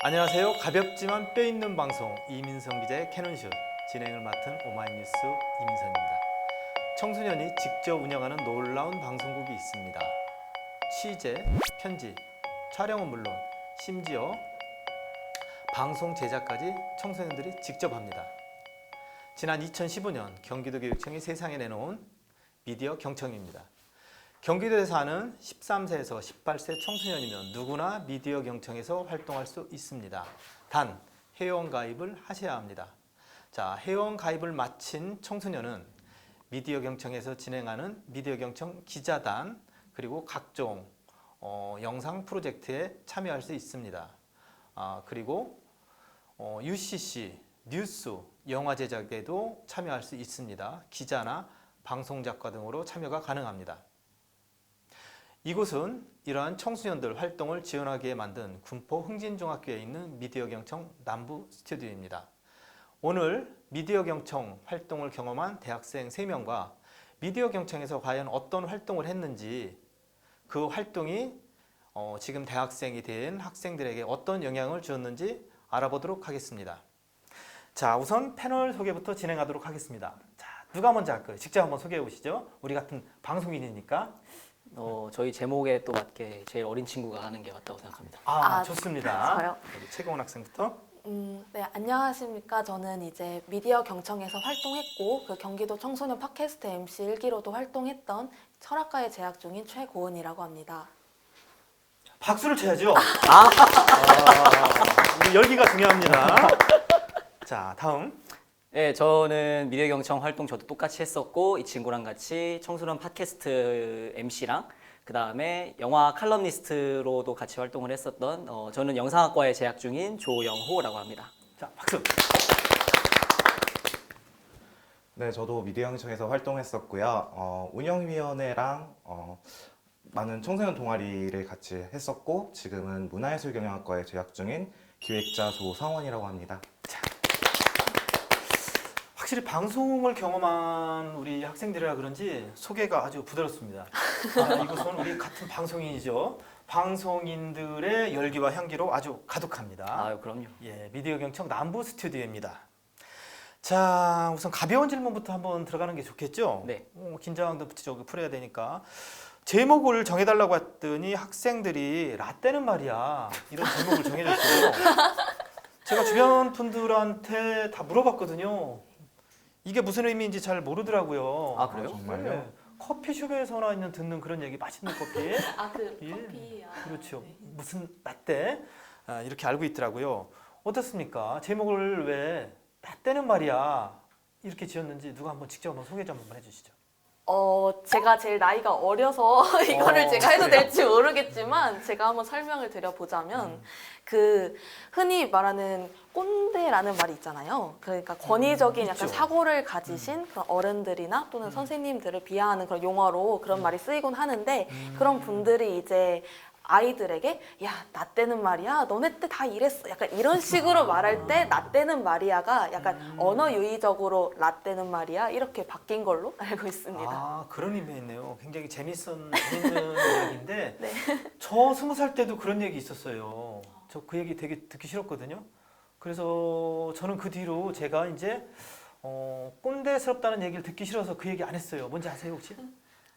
안녕하세요. 가볍지만 뼈 있는 방송 이민성 기자의 캐논슛 진행을 맡은 오마이뉴스 이민선입니다. 청소년이 직접 운영하는 놀라운 방송국이 있습니다. 취재, 편집, 촬영은 물론 심지어 방송 제작까지 청소년들이 직접 합니다. 지난 2015년 경기도교육청이 세상에 내놓은 미디어 경청입니다. 경기도에 사는 13세에서 18세 청소년이면 누구나 미디어 경청에서 활동할 수 있습니다. 단 회원 가입을 하셔야 합니다. 자, 회원 가입을 마친 청소년은 미디어 경청에서 진행하는 미디어 경청 기자단 그리고 각종 영상 프로젝트에 참여할 수 있습니다. 그리고 UCC, 뉴스, 영화 제작에도 참여할 수 있습니다. 기자나 방송 작가 등으로 참여가 가능합니다. 이곳은 이러한 청소년들 활동을 지원하기 위해 만든 군포 흥진중학교에 있는 미디어 경청 남부 스튜디오입니다. 오늘 미디어 경청 활동을 경험한 대학생 3명과 미디어 경청에서 과연 어떤 활동을 했는지 그 활동이 지금 대학생이 된 학생들에게 어떤 영향을 주었는지 알아보도록 하겠습니다. 자, 우선 패널 소개부터 진행하도록 하겠습니다. 자, 누가 먼저 할까요? 직접 한번 소개해 보시죠. 우리 같은 방송인이니까. 저희 제목에 또 맞게 제일 어린 친구가 하는 게 맞다고 생각합니다. 좋습니다. 저요? 우리 최경원 학생부터. 네, 안녕하십니까. 저는 이제 미디어 경청에서 활동했고 그 경기도 청소년 팟캐스트 MC 1기로도 활동했던 철학과에 재학 중인 최고은이라고 합니다. 박수를 쳐야죠. 우리 열기가 중요합니다. 자, 다음. 네, 저는 미디어 경청 활동 저도 똑같이 했었고 이 친구랑 같이 청소년 팟캐스트 MC랑 그 다음에 영화 칼럼니스트로도 같이 활동을 했었던 저는 영상학과에 재학 중인 조영호라고 합니다. 자, 박수. 네, 저도 미디어 경청에서 활동했었고요. 운영위원회랑 많은 청소년 동아리를 같이 했었고 지금은 문화예술경영학과에 재학 중인 기획자 조성원이라고 합니다. 확실히 방송을 경험한 우리 학생들이라 그런지 소개가 아주 부드럽습니다. 이곳은 우리 같은 방송인이죠. 방송인들의 열기와 향기로 아주 가득합니다. 그럼요. 예, 미디어 경청 남부 스튜디오입니다. 자, 우선 가벼운 질문부터 한번 들어가는 게 좋겠죠? 네. 긴장도 풀어야 되니까. 제목을 정해달라고 했더니 학생들이 라떼는 말이야 이런 제목을 정해줬어요. 제가 주변 분들한테 다 물어봤거든요. 이게 무슨 의미인지 잘 모르더라고요. 아, 그래요? 정말요? 네. 커피숍에서나 있는 듣는 그런 얘기, 맛있는 커피. 예. 커피. 그렇죠. 무슨 라떼 이렇게 알고 있더라고요. 어떻습니까? 제목을 왜 라떼는 말이야 이렇게 지었는지 누가 한번 직접 한번 소개 좀 한번 해주시죠. 제가 제일 나이가 어려서 이거를 제가 해도 그래요? 될지 모르겠지만 제가 한번 설명을 드려보자면 그 흔히 말하는 꼰대라는 말이 있잖아요. 그러니까 권위적인 약간 있죠. 사고를 가지신 그런 어른들이나 또는 선생님들을 비하하는 그런 용어로 그런 말이 쓰이곤 하는데 그런 분들이 이제 아이들에게 야, 나 때는 말이야 너네 때 다 이랬어 약간 이런 식으로 말할 때 나 때는 말이야가 약간 언어 유희적으로 나 때는 말이야 이렇게 바뀐 걸로 알고 있습니다. 그런 의미가 있네요. 굉장히 재밌는 이야기인데 네. 저 20살 때도 그런 얘기 있었어요. 저 그 얘기 되게 듣기 싫었거든요. 그래서 저는 그 뒤로 제가 이제 꼰대스럽다는 얘기를 듣기 싫어서 그 얘기 안 했어요. 뭔지 아세요 혹시?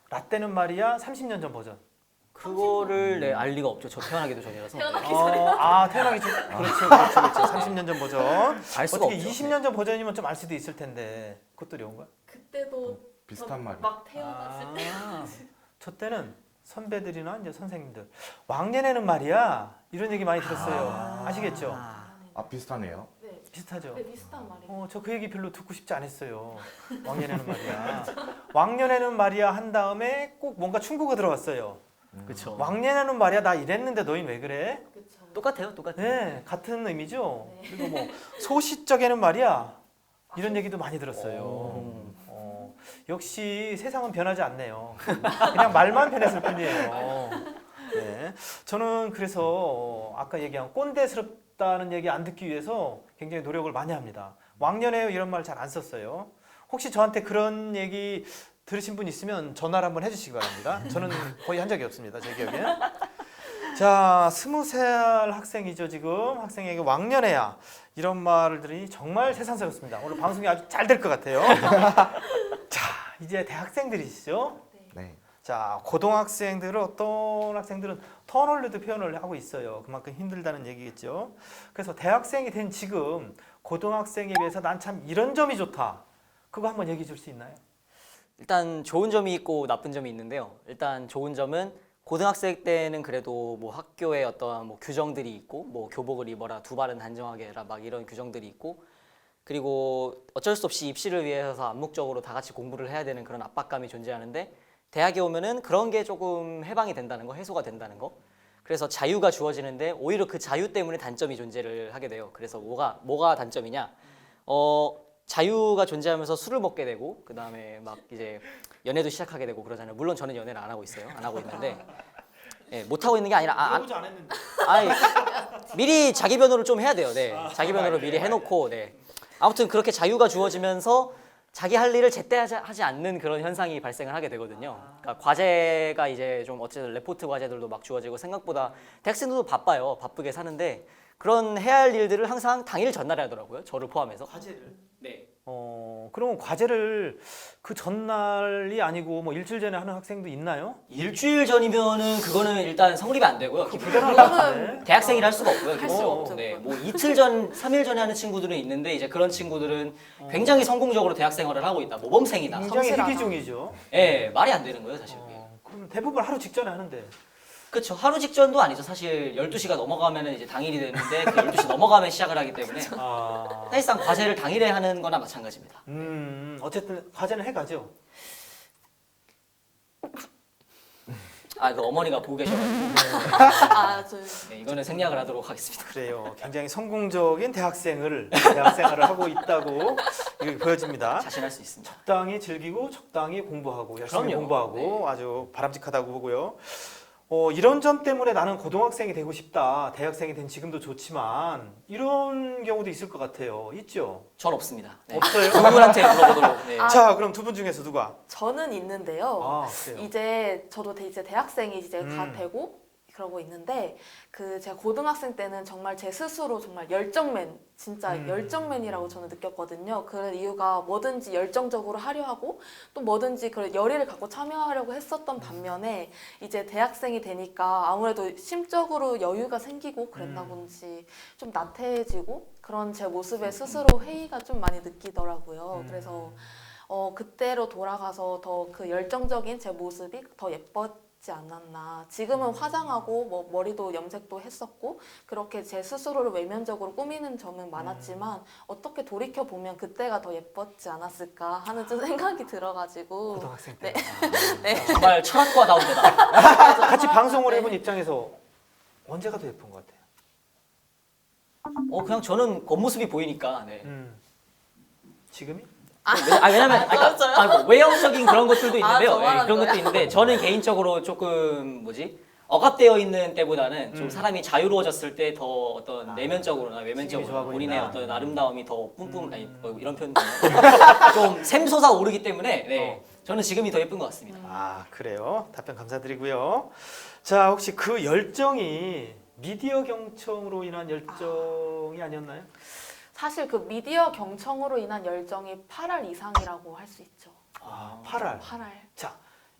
라떼는 말이야 30년 전 버전. 그거를 알 리가 없죠. 저 태어나기도 전이라서. 태어나기 전. 그렇죠. 30년 전 버전. 알 수가 어떻게 없죠. 20년 전 버전이면 좀 알 수도 있을 텐데 그것도 어려운 거야? 그때도 비슷한 말이. 막 태어났을 때 저 때는 선배들이나 이제 선생님들 왕년에는 말이야 이런 얘기 많이 들었어요. 아시겠죠? 비슷하네요. 네, 비슷하죠? 네, 비슷한 말이에요. 저 그 얘기 별로 듣고 싶지 않았어요. 왕년에는 말이야. 왕년에는 말이야 한 다음에 꼭 뭔가 충고가 들어왔어요. 그렇죠. 왕년에는 말이야 나 이랬는데 너희 왜 그래? 그렇죠. 똑같아요. 네, 같은 의미죠. 그리고 뭐 소시적에는 말이야 이런 얘기도 많이 들었어요. 역시 세상은 변하지 않네요. 그냥 말만 변했을 뿐이에요. 네, 저는 그래서 아까 얘기한 꼰대스럽다는 얘기 안 듣기 위해서 굉장히 노력을 많이 합니다. 왕년에 이런 말 잘 안 썼어요. 혹시 저한테 그런 얘기 들으신 분 있으면 전화를 한번 해주시기 바랍니다. 저는 거의 한 적이 없습니다. 제 기억에. 자, 20살 학생이죠 지금. 학생에게 왕년애야 이런 말을 들으니 정말 세상스럽습니다. 오늘 방송이 아주 잘 될 것 같아요. 자, 이제 대학생들이시죠? 네. 자, 고등학생들은 어떤 학생들은 터널리드 표현을 하고 있어요. 그만큼 힘들다는 얘기겠죠. 그래서 대학생이 된 지금 고등학생에 비해서 난 참 이런 점이 좋다. 그거 한번 얘기해 줄 수 있나요? 일단 좋은 점이 있고 나쁜 점이 있는데요. 일단 좋은 점은 고등학생 때는 그래도 뭐 학교에 어떤 뭐 규정들이 있고 뭐 교복을 입어라, 두 발은 단정하게 해라 막 이런 규정들이 있고 그리고 어쩔 수 없이 입시를 위해서 암묵적으로 다 같이 공부를 해야 되는 그런 압박감이 존재하는데 대학에 오면은 그런 게 조금 해방이 된다는 거, 해소가 된다는 거. 그래서 자유가 주어지는데 오히려 그 자유 때문에 단점이 존재를 하게 돼요. 그래서 뭐가 단점이냐? 자유가 존재하면서 술을 먹게 되고 그 다음에 막 이제 연애도 시작하게 되고 그러잖아요. 물론 저는 연애를 안 하고 있어요. 안 하고 있는데 예, 못 하고 있는 게 아니라 물어보지 않았는데. 아니, 미리 자기 변호를 좀 해야 돼요. 네, 자기 변호를 미리 해놓고 네. 아무튼 그렇게 자유가 주어지면서 자기 할 일을 제때 하지 않는 그런 현상이 발생을 하게 되거든요. 그러니까 과제가 이제 좀 어쨌든 레포트 과제들도 막 주어지고 생각보다 대학생들도 바빠요. 바쁘게 사는데 그런 해야 할 일들을 항상 당일 전날에 하더라고요. 저를 포함해서. 과제를. 네. 그러면 과제를 그 전날이 아니고 뭐 일주일 전에 하는 학생도 있나요? 일주일 전이면은 그거는 일단 성립이 안 되고요. 불가능한 것 같은데. 대학생이라 할 수가 없고요. 할 수가 없죠. 네, 뭐 이틀 전, 3일 전에 하는 친구들은 있는데 이제 그런 친구들은 굉장히 성공적으로 대학 생활을 하고 있다. 모범생이다. 굉장히 성실하다. 희귀종이죠. 예, 말이 안 되는 거예요, 사실. 그게. 그럼 대부분 하루 직전에 하는데. 그렇죠. 하루 직전도 아니죠. 사실 12시가 넘어가면은 이제 당일이 되는데 그 12시 넘어가면 시작을 하기 때문에 아, 사실상 과제를 당일에 하는 거나 마찬가지입니다. 어쨌든 과제는 해가죠. 아, 그 어머니가 보고 계셔가지고 아, 저 네, 이거는 생략을 하도록 하겠습니다. 그래요. 굉장히 성공적인 대학생활을 하고 있다고 이렇게 보여집니다. 자신할 수 있습니다. 적당히 즐기고 적당히 공부하고 열심히 그럼요. 공부하고 네. 아주 바람직하다고 보고요. 이런 점 때문에 나는 고등학생이 되고 싶다. 대학생이 된 지금도 좋지만 이런 경우도 있을 것 같아요. 있죠? 전 없습니다. 네. 없어요? 두 분한테 물어보도록. 네. 자, 그럼 두 분 중에서 누가? 저는 있는데요. 아, 그래요. 이제 저도 이제 대학생이 이제 다 되고 그러고 있는데 그 제가 고등학생 때는 정말 제 스스로 정말 열정맨 진짜 열정맨이라고 저는 느꼈거든요. 그 이유가 뭐든지 열정적으로 하려 하고 또 뭐든지 그런 열의를 갖고 참여하려고 했었던 반면에 이제 대학생이 되니까 아무래도 심적으로 여유가 생기고 그랬나 본지 좀 나태해지고 그런 제 모습에 스스로 회의가 좀 많이 느끼더라고요. 그래서 그때로 돌아가서 더 그 열정적인 제 모습이 더 예뻤지 않았나. 지금은 화장하고 뭐 머리도 염색도 했었고 그렇게 제 스스로를 외면적으로 꾸미는 점은 많았지만 어떻게 돌이켜 보면 그때가 더 예뻤지 않았을까 하는 좀 생각이 들어가지고 고등학생 때. 네. 정말 철학과 나오다. 같이 방송을 해본 입장에서 언제가 더 예쁜 것 같아요? 그냥 저는 겉모습이 보이니까. 네. 지금이? 왜냐면 뭐 외형적인 그런 것들도 있는데요. 저 말하는 그런 것도 거야? 있는데 저는 개인적으로 조금 억압되어 있는 때보다는 좀 사람이 자유로워졌을 때 더 어떤 내면적으로나 좋아 외면적으로 보인다. 본인의 어떤 아름다움이 더 뿜뿜 아니 이런 표현 좀 샘솟아 오르기 때문에 네, 저는 지금이 더 예쁜 것 같습니다. 아, 그래요. 답변 감사드리고요. 자, 혹시 그 열정이 미디어 경청으로 인한 열정이 아니었나요? 사실 그 미디어 경청으로 인한 열정이 8할 이상이라고 할 수 있죠. 아, 8알. 8할. 자,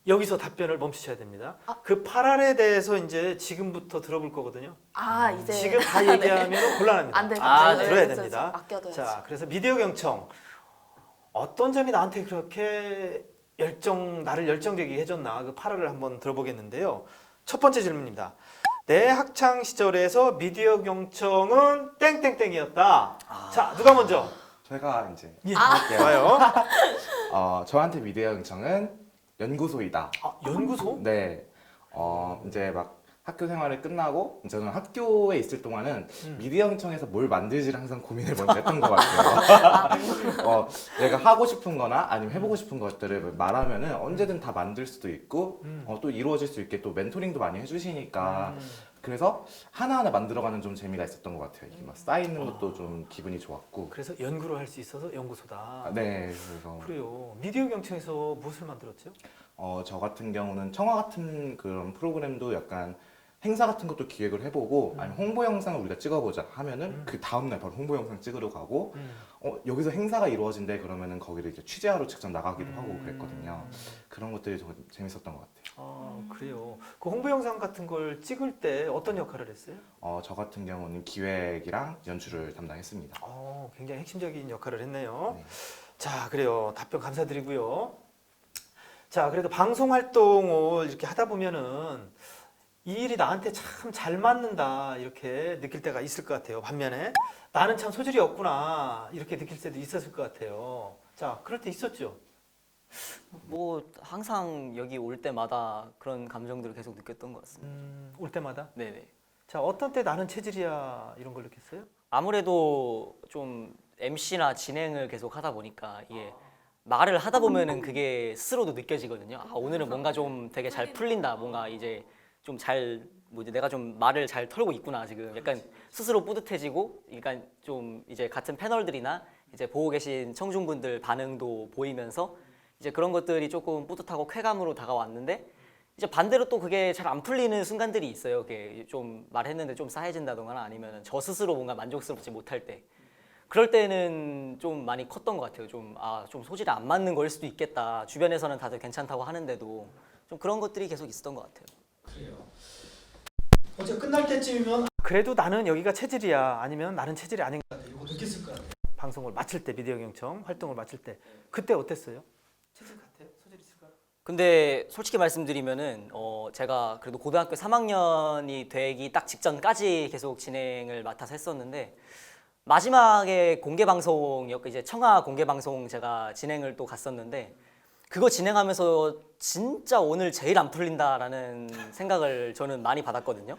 여기서 답변을 멈추셔야 됩니다. 아. 그 8알에 대해서 이제 지금부터 들어볼 거거든요. 아 이제 지금 다 얘기하면 곤란합니다. 안 돼요. 아, 네, 들어야 그렇죠. 됩니다. 아껴둬야죠. 자, 그래서 미디어 경청 어떤 점이 나한테 그렇게 나를 열정되게 해줬나 그 8알을 한번 들어보겠는데요. 첫 번째 질문입니다. 내 학창 시절에서 미디어 경청은 땡땡땡이었다. 자, 누가 먼저? 제가 이제 예, 할게요. 좋아요. 저한테 미디어 경청은 연구소이다. 아, 연구소? 네. 이제 막 학교 생활을 끝나고 저는 학교에 있을 동안은 미디어 경청에서 뭘 만들지를 항상 고민을 먼저 했던 것 같아요. 내가 하고 싶은 거나 아니면 해보고 싶은 것들을 말하면은 언제든 다 만들 수도 있고 또 이루어질 수 있게 또 멘토링도 많이 해주시니까 그래서 하나하나 만들어가는 좀 재미가 있었던 것 같아요. 이게 막 쌓이는 것도 좀 기분이 좋았고. 그래서 연구를 할 수 있어서 연구소다. 네, 그래서 그래요. 미디어 경청에서 무엇을 만들었죠? 저 같은 경우는 청아 같은 그런 프로그램도 약간 행사 같은 것도 기획을 해보고 아니면 홍보 영상을 우리가 찍어보자 하면은 그 다음날 바로 홍보 영상 찍으러 가고 여기서 행사가 이루어진대 그러면은 거기를 이제 취재하러 직접 나가기도 하고 그랬거든요. 그런 것들이 좀 재밌었던 것 같아요. 아, 그래요. 그 홍보 영상 같은 걸 찍을 때 어떤 역할을 했어요? 저 같은 경우는 기획이랑 연출을 담당했습니다. 굉장히 핵심적인 역할을 했네요. 네. 자, 그래요. 답변 감사드리고요. 자, 그래도 방송 활동을 이렇게 하다 보면은 이 일이 나한테 참 잘 맞는다 이렇게 느낄 때가 있을 것 같아요. 반면에 나는 참 소질이 없구나 이렇게 느낄 때도 있었을 것 같아요. 자, 그럴 때 있었죠? 뭐 항상 여기 올 때마다 그런 감정들을 계속 느꼈던 것 같습니다. 올 때마다? 네네. 자, 어떤 때 나는 체질이야 이런 걸 느꼈어요? 아무래도 좀 MC나 진행을 계속 하다 보니까 이게 말을 하다 보면은 그게 스스로도 느껴지거든요. 아, 오늘은 뭔가 좀 되게 잘 풀린다. 뭔가 이제 좀 잘 뭐지 내가 좀 말을 잘 털고 있구나 지금 약간 스스로 뿌듯해지고 약간 좀 이제 같은 패널들이나 이제 보고 계신 청중분들 반응도 보이면서 이제 그런 것들이 조금 뿌듯하고 쾌감으로 다가왔는데 이제 반대로 또 그게 잘 안 풀리는 순간들이 있어요. 그게 좀 말했는데 좀 싸해진다던가 아니면 저 스스로 뭔가 만족스럽지 못할 때 그럴 때는 좀 많이 컸던 것 같아요. 좀 소질이 안 맞는 걸 수도 있겠다. 주변에서는 다들 괜찮다고 하는데도 좀 그런 것들이 계속 있었던 것 같아요. 그래요. 어제 끝날 때쯤이면 그래도 나는 여기가 체질이야 아니면 나는 체질이 아닌 것 같아 이거 느꼈을 것 같아요. 방송을 마칠 때 미디어 경청 활동을 마칠 때 그때 어땠어요? 체질 같아요? 소질 있을까요? 근데 솔직히 말씀드리면은 제가 그래도 고등학교 3학년이 되기 딱 직전까지 계속 진행을 맡아서 했었는데 마지막에 공개 방송이었고 이제 청아 공개 방송 제가 진행을 또 갔었는데 그거 진행하면서 진짜 오늘 제일 안 풀린다라는 생각을 저는 많이 받았거든요.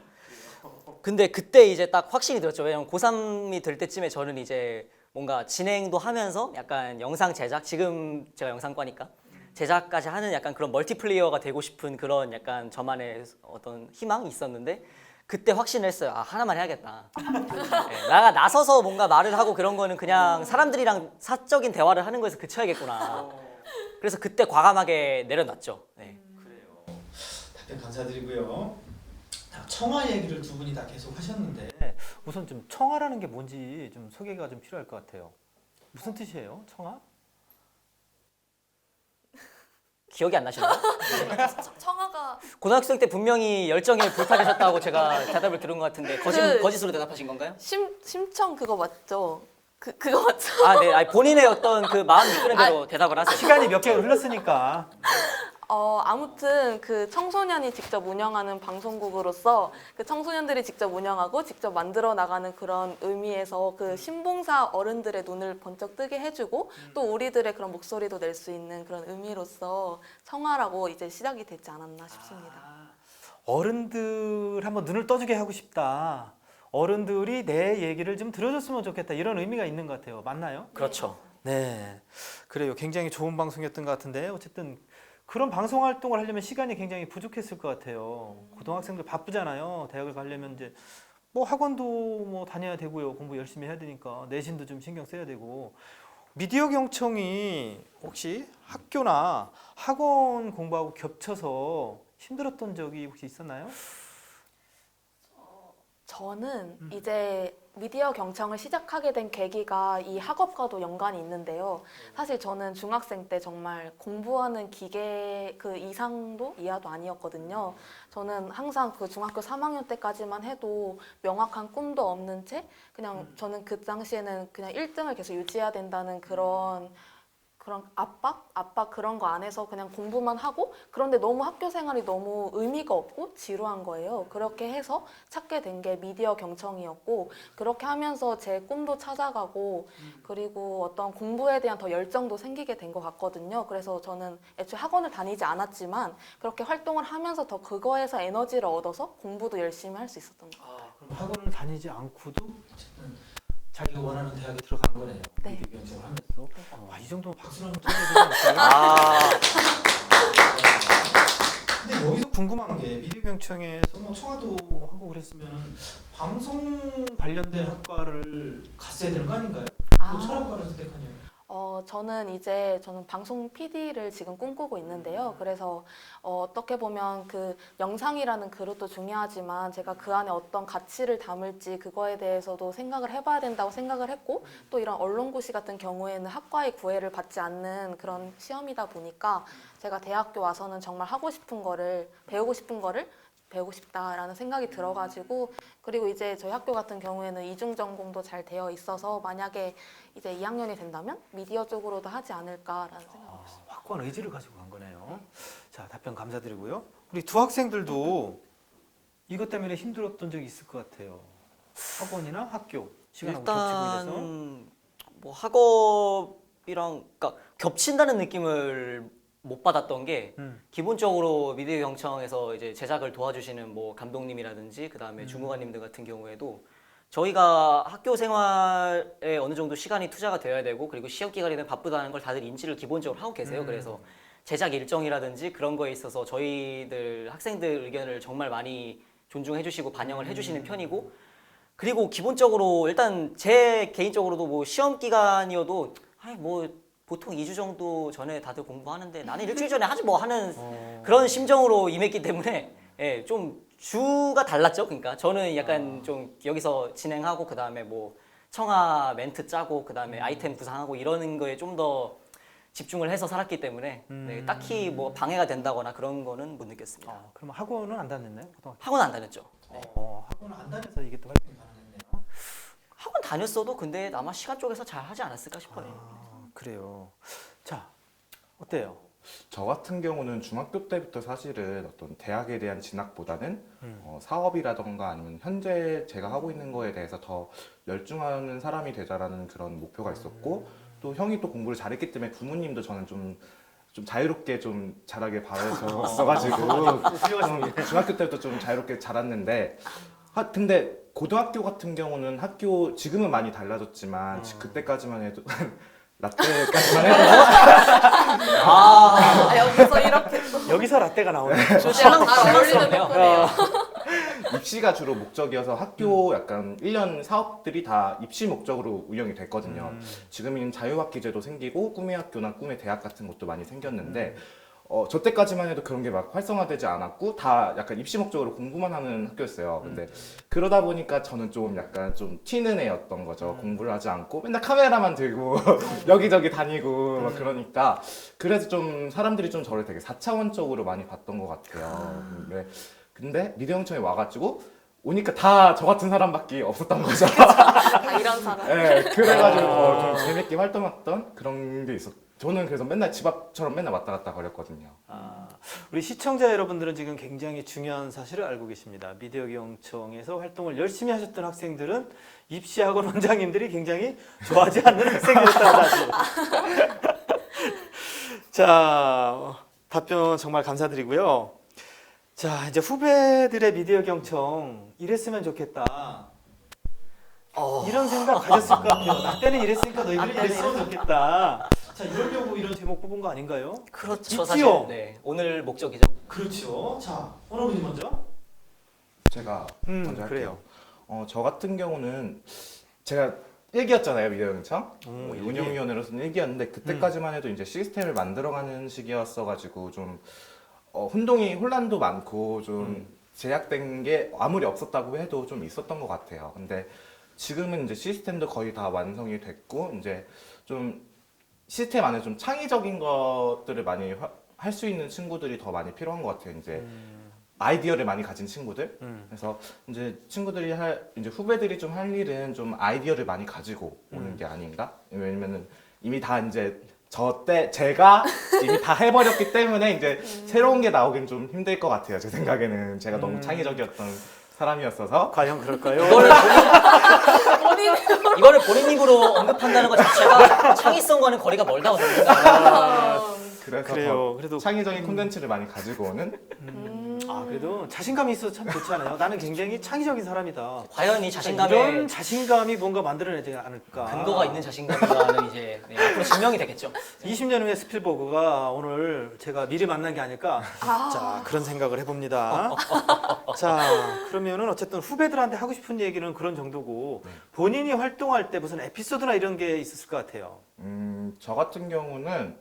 근데 그때 이제 딱 확신이 들었죠. 왜냐면 고3이 될 때쯤에 저는 이제 뭔가 진행도 하면서 약간 영상 제작, 지금 제가 영상과니까 제작까지 하는 약간 그런 멀티플레이어가 되고 싶은 그런 약간 저만의 어떤 희망이 있었는데 그때 확신을 했어요. 아, 하나만 해야겠다. 네, 내가 나서서 뭔가 말을 하고 그런 거는 그냥 사람들이랑 사적인 대화를 하는 거에서 그쳐야겠구나. 그래서 그때 과감하게 내려놨죠. 네. 그래요. 답변 감사드리고요. 청아 얘기를 두 분이 다 계속 하셨는데 우선 좀 청아라는 게 뭔지 좀 소개가 좀 필요할 것 같아요. 무슨 뜻이에요, 청아? 기억이 안 나시나요? 청아가 고등학생 때 분명히 열정에 불타르셨다고 제가 대답을 들은 것 같은데 거짓으로 대답하신 건가요? 심청 그거 맞죠? 그거 맞죠? 아, 네. 아니, 본인의 어떤 그 마음 이끄는 대로 대답을 하세요. 시간이 몇 개월 흘렀으니까. 아무튼 그 청소년이 직접 운영하는 방송국으로서 그 청소년들이 직접 운영하고 직접 만들어 나가는 그런 의미에서 그 신봉사 어른들의 눈을 번쩍 뜨게 해주고 또 우리들의 그런 목소리도 낼 수 있는 그런 의미로서 청아라고 이제 시작이 됐지 않았나 싶습니다. 어른들 한번 눈을 떠주게 하고 싶다. 어른들이 내 얘기를 좀 들어줬으면 좋겠다. 이런 의미가 있는 것 같아요. 맞나요? 그렇죠. 네. 그래요. 굉장히 좋은 방송이었던 것 같은데 어쨌든 그런 방송 활동을 하려면 시간이 굉장히 부족했을 것 같아요. 고등학생들 바쁘잖아요. 대학을 가려면 이제 뭐 학원도 뭐 다녀야 되고요. 공부 열심히 해야 되니까 내신도 좀 신경 써야 되고. 미디어 경청이 혹시 학교나 학원 공부하고 겹쳐서 힘들었던 적이 혹시 있었나요? 저는 이제 미디어 경청을 시작하게 된 계기가 이 학업과도 연관이 있는데요. 사실 저는 중학생 때 정말 공부하는 기계 그 이상도 이하도 아니었거든요. 저는 항상 그 중학교 3학년 때까지만 해도 명확한 꿈도 없는 채 그냥 저는 그 당시에는 그냥 1등을 계속 유지해야 된다는 그런 압박 그런 거 안에서 그냥 공부만 하고 그런데 너무 학교 생활이 너무 의미가 없고 지루한 거예요. 그렇게 해서 찾게 된 게 미디어 경청이었고 그렇게 하면서 제 꿈도 찾아가고 그리고 어떤 공부에 대한 더 열정도 생기게 된 것 같거든요. 그래서 저는 애초에 학원을 다니지 않았지만 그렇게 활동을 하면서 더 그거에서 에너지를 얻어서 공부도 열심히 할 수 있었던 것 같아요. 그럼 학원을 다니지 않고도 어쨌든 자기가 원하는 대학에 들어간 거네요. 네. 미디어 경청을 하면서. 이 정도면 박수를 한번 쳐야 되지 않을까요? 아, 근데 여기서 궁금한 게 미디어 경청에서 뭐 청아도 하고 그랬으면 방송 관련된 학과를 갔어야 되는 거 아닌가요? 뭐 철학과를 선택하냐면? 저는 방송 PD를 지금 꿈꾸고 있는데요. 그래서 어떻게 보면 그 영상이라는 그릇도 중요하지만 제가 그 안에 어떤 가치를 담을지 그거에 대해서도 생각을 해봐야 된다고 생각을 했고, 또 이런 언론고시 같은 경우에는 학과의 구애를 받지 않는 그런 시험이다 보니까 제가 대학교 와서는 정말 하고 싶은 거를, 배우고 싶은 거를 배우고 싶다라는 생각이 들어가지고, 그리고 이제 저희 학교 같은 경우에는 이중 전공도 잘 되어 있어서 만약에 이제 2학년이 된다면 미디어 쪽으로도 하지 않을까라는 생각이 있습니다. 확고한 의지를 가지고 간 거네요. 자, 답변 감사드리고요. 우리 두 학생들도 이것 때문에 힘들었던 적이 있을 것 같아요. 학원이나 학교 시간하고 겹치고 이래서. 일단 뭐 학업이랑 그러니까 겹친다는 느낌을 못 받았던 게 기본적으로 미디어 경청에서 이제 제작을 도와주시는 뭐 감독님이라든지 그다음에 주무관님들 같은 경우에도 저희가 학교 생활에 어느 정도 시간이 투자가 되어야 되고, 그리고 시험 기간이 되면 바쁘다는 걸 다들 인지를 기본적으로 하고 계세요. 그래서 제작 일정이라든지 그런 거에 있어서 저희들 학생들 의견을 정말 많이 존중해 주시고 반영을 해 주시는 편이고, 그리고 기본적으로 일단 제 개인적으로도 뭐 시험 기간이어도 아이 뭐 보통 2주 정도 전에 다들 공부하는데 나는 일주일 전에 하지 뭐 하는 그런 심정으로 임했기 때문에 예, 좀 주가 달랐죠. 그러니까 저는 약간 좀 여기서 진행하고 그다음에 뭐 청아 멘트 짜고 그다음에 아이템 구상하고 이러는 거에 좀 더 집중을 해서 살았기 때문에 네, 딱히 뭐 방해가 된다거나 그런 거는 못 느꼈습니다. 그럼 학원은 안 다녔나요? 고등학교? 학원 안 다녔죠. 학원을 안 다녀서 이게 또 활동이 가능했네요. 학원 다녔어도 근데 아마 시간 쪽에서 잘 하지 않았을까 싶어요. 그래요. 자, 어때요? 저 같은 경우는 중학교 때부터 사실은 어떤 대학에 대한 진학보다는 사업이라던가 아니면 현재 제가 하고 있는 거에 대해서 더 열중하는 사람이 되자라는 그런 목표가 있었고, 또 형이 또 공부를 잘했기 때문에 부모님도 저는 좀 자유롭게 좀 자라게 바라셨어가지고 좀 중학교 때부터 좀 자유롭게 자랐는데, 근데 고등학교 같은 경우는 학교 지금은 많이 달라졌지만 그때까지만 해도 라떼까지만 해도 여기서 이렇게 또 여기서 라떼가 나오네. 주제랑 잘 어울리는 덕분에요. 입시가 주로 목적이어서 학교 약간 1년 사업들이 다 입시 목적으로 운영이 됐거든요. 지금은 자유학기제도 생기고 꿈의 학교나 꿈의 대학 같은 것도 많이 생겼는데 저 때까지만 해도 그런 게 막 활성화되지 않았고 다 약간 입시 목적으로 공부만 하는 학교였어요. 근데 그러다 보니까 저는 좀 약간 좀 튀는 애였던 거죠. 공부를 하지 않고 맨날 카메라만 들고 여기저기 다니고 막 그러니까, 그래서 좀 사람들이 좀 저를 되게 4차원적으로 많이 봤던 것 같아요. 근데 미디어 영청에 와가지고 오니까 다 저 같은 사람밖에 없었던 거죠. 다 이런 사람. 네, 그래가지고 좀 재밌게 활동했던 그런 게 있었죠. 저는 그래서 맨날 집 앞처럼 맨날 왔다 갔다 거렸거든요. 우리 시청자 여러분들은 지금 굉장히 중요한 사실을 알고 계십니다. 미디어 경청에서 활동을 열심히 하셨던 학생들은 입시학원 원장님들이 굉장히 좋아하지 않는 학생이었다는 사실. 자, 답변 정말 감사드리고요. 자, 이제 후배들의 미디어 경청 이랬으면 좋겠다. 이런 생각 가졌을 것 같아요. 나 때는 이랬으니까 너희들이 이랬으면 좋겠다. 자, 이러려고 이런 제목 뽑은 거 아닌가요? 그렇죠. 있지요? 사실 네, 오늘 목적이죠. 그렇죠. 자, 어느 분이 먼저? 제가 먼저 할게요. 그래요. 저 같은 경우는 제가 1기였잖아요, 미디어 영청. 일기. 운영위원으로서는 1기였는데 그때까지만 해도 이제 시스템을 만들어가는 시기였어가지고 좀 혼란도 많고 좀 제약된 게 아무리 없었다고 해도 좀 있었던 것 같아요. 근데 지금은 이제 시스템도 거의 다 완성이 됐고 이제 좀 시스템 안에 좀 창의적인 것들을 많이 할 수 있는 친구들이 더 많이 필요한 것 같아요. 이제 아이디어를 많이 가진 친구들. 그래서 이제 친구들이 이제 후배들이 좀 할 일은 좀 아이디어를 많이 가지고 오는 게 아닌가? 왜냐면은 이미 다 이제 제가 이미 다 해버렸기 때문에 이제 새로운 게 나오긴 좀 힘들 것 같아요. 제 생각에는 제가 너무 창의적이었던 사람이었어서. 과연 그럴까요? 이거를 본인 입으로 언급한다는 것 자체가 창의성과는 거리가 멀다고 생각합니다. 그래서 그래요. 더 그래도 창의적인 콘텐츠를 많이 가지고 오는. 아, 그래도 자신감이 있어서 참 좋지 않아요? 나는 굉장히 창의적인 사람이다. 과연 이 자신감에 이런 자신감이 뭔가 만들어내지 않을까. 근거가 있는 자신감이라는 이제 앞으로 증명이 되겠죠. 20년 후에 스필버그가 오늘 제가 미리 만난 게 아닐까. 자, 그런 생각을 해봅니다. 자, 그러면은 어쨌든 후배들한테 하고 싶은 얘기는 그런 정도고 본인이 활동할 때 무슨 에피소드나 이런 게 있었을 것 같아요. 저 같은 경우는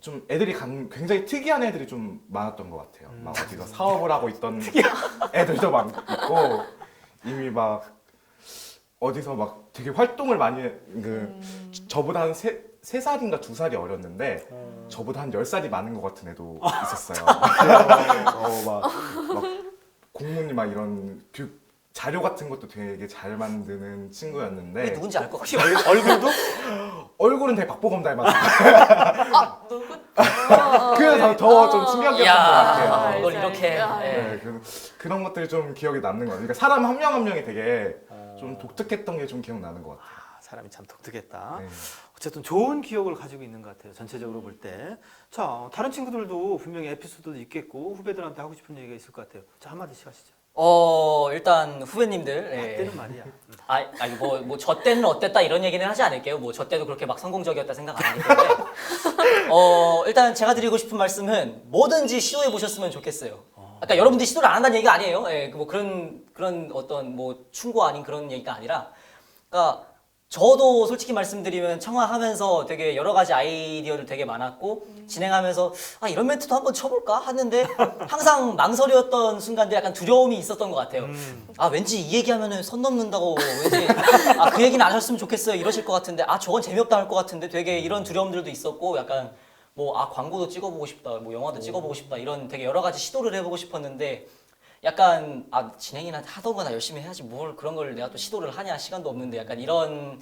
좀 애들이 굉장히 특이한 애들이 좀 많았던 것 같아요. 막 어디서 사업을 하고 있던 애들도 많고 이미 막 어디서 막 되게 활동을 많이 저보다 한 3살인가 2살이 어렸는데 저보다 한 10살이 많은 것 같은 애도 있었어요. 막 공문이 막 이런 자료 같은 것도 되게 잘 만드는 친구였는데 누군지 알 것 혹시 같아요. 얼굴도? 얼굴은 되게 박보검 닮았어요. 아, 누구? 그래서 더 좀 충격이었던 것 같아요. 아, 이걸 알죠, 이렇게 알죠. 예. 그런 것들이 좀 기억에 남는 것 같아요. 그러니까 사람 한 명 한 명이 되게 좀 독특했던 게 좀 기억나는 것 같아요. 아, 사람이 참 독특했다. 네. 어쨌든 좋은 기억을 가지고 있는 것 같아요. 전체적으로 볼 때. 자, 다른 친구들도 분명히 에피소드도 있겠고 후배들한테 하고 싶은 얘기가 있을 것 같아요. 자, 한마디씩 하시죠. 일단 후배님들. 예. 때는 말이야. 아니 뭐 저 때는 어땠다 이런 얘기는 하지 않을게요. 뭐 저 때도 그렇게 막 성공적이었다 생각 안 하기 때문에. 일단 제가 드리고 싶은 말씀은 뭐든지 시도해 보셨으면 좋겠어요. 그러니까 여러분들이 시도를 안 한다는 얘기가 아니에요. 예, 뭐 그런 어떤 뭐 충고 아닌 그런 얘기가 아니라, 그러니까 저도 솔직히 말씀드리면 청와하면서 되게 여러 가지 아이디어들 되게 많았고 진행하면서 이런 멘트도 한번 쳐볼까 하는데 항상 망설였던 순간들 약간 두려움이 있었던 것 같아요. 왠지 이 얘기하면은 선 넘는다고 왠지 그 얘기는 안 하셨으면 좋겠어요 이러실 것 같은데 저건 재미없다 할 것 같은데 되게 이런 두려움들도 있었고 약간 뭐 광고도 찍어보고 싶다 뭐 영화도 찍어보고 싶다 이런 되게 여러 가지 시도를 해보고 싶었는데 약간 진행이나 하던거나 열심히 해야지 뭘 그런 걸 내가 또 시도를 하냐 시간도 없는데 약간 이런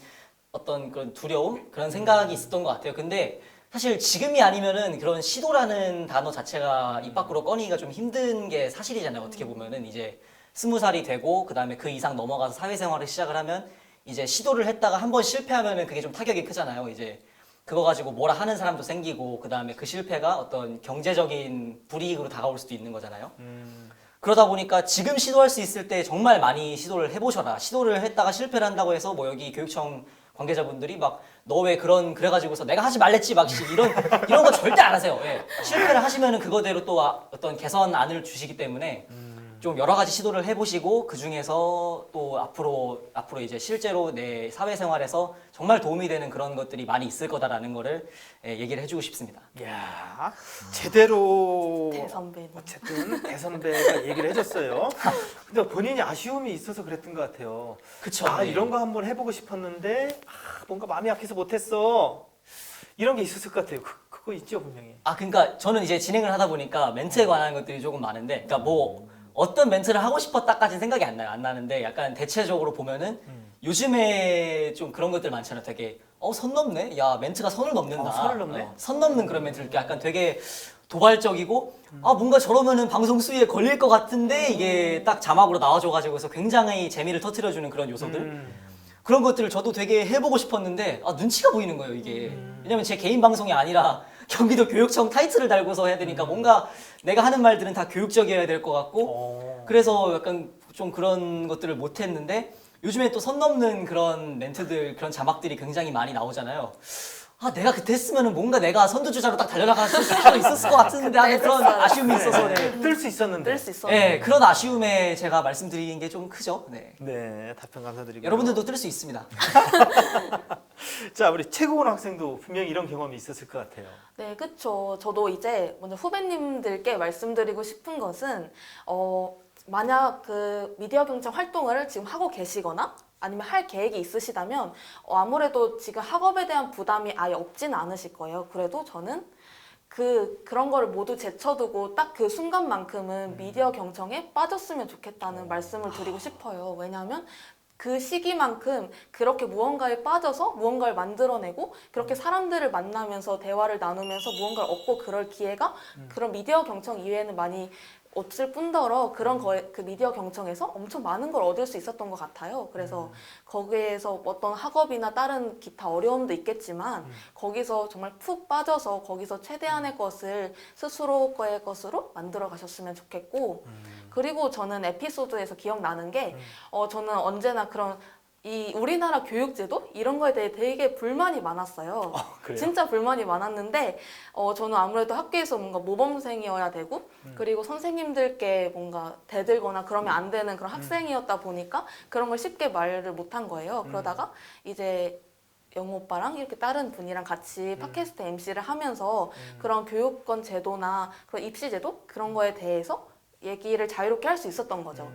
어떤 그런 두려움 그런 생각이 있었던 것 같아요. 근데 사실 지금이 아니면은 그런 시도라는 단어 자체가 입 밖으로 꺼내기가 좀 힘든 게 사실이잖아요. 어떻게 보면은 이제 20살이 되고 그 다음에 그 이상 넘어가서 사회생활을 시작을 하면 이제 시도를 했다가 한 번 실패하면은 그게 좀 타격이 크잖아요. 이제 그거 가지고 뭐라 하는 사람도 생기고 그 다음에 그 실패가 어떤 경제적인 불이익으로 다가올 수도 있는 거잖아요. 그러다 보니까 지금 시도할 수 있을 때 정말 많이 시도를 해보셔라. 시도를 했다가 실패를 한다고 해서 뭐 여기 교육청 관계자분들이 막 너 왜 그래가지고서 내가 하지 말랬지 막 이런 거 절대 안 하세요. 예. 실패를 하시면은 그거대로 또 어떤 개선안을 주시기 때문에 좀 여러 가지 시도를 해보시고 그 중에서 또 앞으로 이제 실제로 내 사회생활에서 정말 도움이 되는 그런 것들이 많이 있을 거다라는 거를 얘기를 해주고 싶습니다. 이야, 제대로 대선배님. 어쨌든 대선배가 얘기를 해줬어요. 근데 본인이 아쉬움이 있어서 그랬던 것 같아요. 그쵸. 네. 이런 거 한번 해보고 싶었는데 뭔가 마음이 약해서 못했어. 이런 게 있었을 것 같아요. 그거 있죠 분명히. 그러니까 저는 이제 진행을 하다 보니까 멘트에 관한 것들이 조금 많은데, 그러니까 뭐 어떤 멘트를 하고 싶었다까지는 생각이 안 나는데 약간 대체적으로 보면은 요즘에 좀 그런 것들 많잖아요. 되게 선 넘네? 야 멘트가 선을 넘는다. 선을 넘네? 선 넘는 그런 멘트를 약간 되게 도발적이고 뭔가 저러면은 방송 수위에 걸릴 것 같은데 이게 딱 자막으로 나와줘가지고서 굉장히 재미를 터트려주는 그런 요소들 그런 것들을 저도 되게 해보고 싶었는데 눈치가 보이는 거예요 이게. 왜냐면 제 개인 방송이 아니라 경기도 교육청 타이틀을 달고서 해야 되니까 뭔가 내가 하는 말들은 다 교육적이어야 될 것 같고 그래서 약간 좀 그런 것들을 못했는데 요즘에 또 선 넘는 그런 멘트들 그런 자막들이 굉장히 많이 나오잖아요. 내가 그때 했으면은 뭔가 내가 선두주자로 딱 달려나갔을 수도 있었을 것 같은데 하는 그런 아쉬움이 있어서 뜰 수 있었는데. 뜰 수 있었는데. 네, 그런 아쉬움에 제가 말씀드리는 게 좀 크죠. 네. 네, 답변 감사드리고. 여러분들도 뜰 수 있습니다. 자, 우리 최고원 학생도 분명히 이런 경험이 있었을 것 같아요. 네, 그쵸. 저도 이제 먼저 후배님들께 말씀드리고 싶은 것은 만약 그 미디어 경청 활동을 지금 하고 계시거나 아니면 할 계획이 있으시다면 아무래도 지금 학업에 대한 부담이 아예 없지는 않으실 거예요. 그래도 저는 그런 거를 모두 제쳐두고 딱 그 순간만큼은 미디어 경청에 빠졌으면 좋겠다는 말씀을 드리고 싶어요. 왜냐하면 그 시기만큼 그렇게 무언가에 빠져서 무언가를 만들어내고 그렇게 사람들을 만나면서 대화를 나누면서 무언가를 얻고 그럴 기회가 그런 미디어 경청 이외에는 많이 없을 뿐더러 그런 그 미디어 경청에서 엄청 많은 걸 얻을 수 있었던 것 같아요. 그래서 거기에서 어떤 학업이나 다른 기타 어려움도 있겠지만 거기서 정말 푹 빠져서 거기서 최대한의 것을 스스로의 것으로 만들어 가셨으면 좋겠고 그리고 저는 에피소드에서 기억나는 게 저는 언제나 그런 이 우리나라 교육제도 이런 거에 대해 되게 불만이 많았어요. 그래요? 진짜 불만이 많았는데 저는 아무래도 학교에서 뭔가 모범생이어야 되고 그리고 선생님들께 뭔가 대들거나 그러면 안 되는 그런 학생이었다 보니까 그런 걸 쉽게 말을 못한 거예요. 그러다가 이제 영호 오빠랑 이렇게 다른 분이랑 같이 팟캐스트 MC를 하면서 그런 교육권 제도나 그런 입시 제도 그런 거에 대해서 얘기를 자유롭게 할 수 있었던 거죠.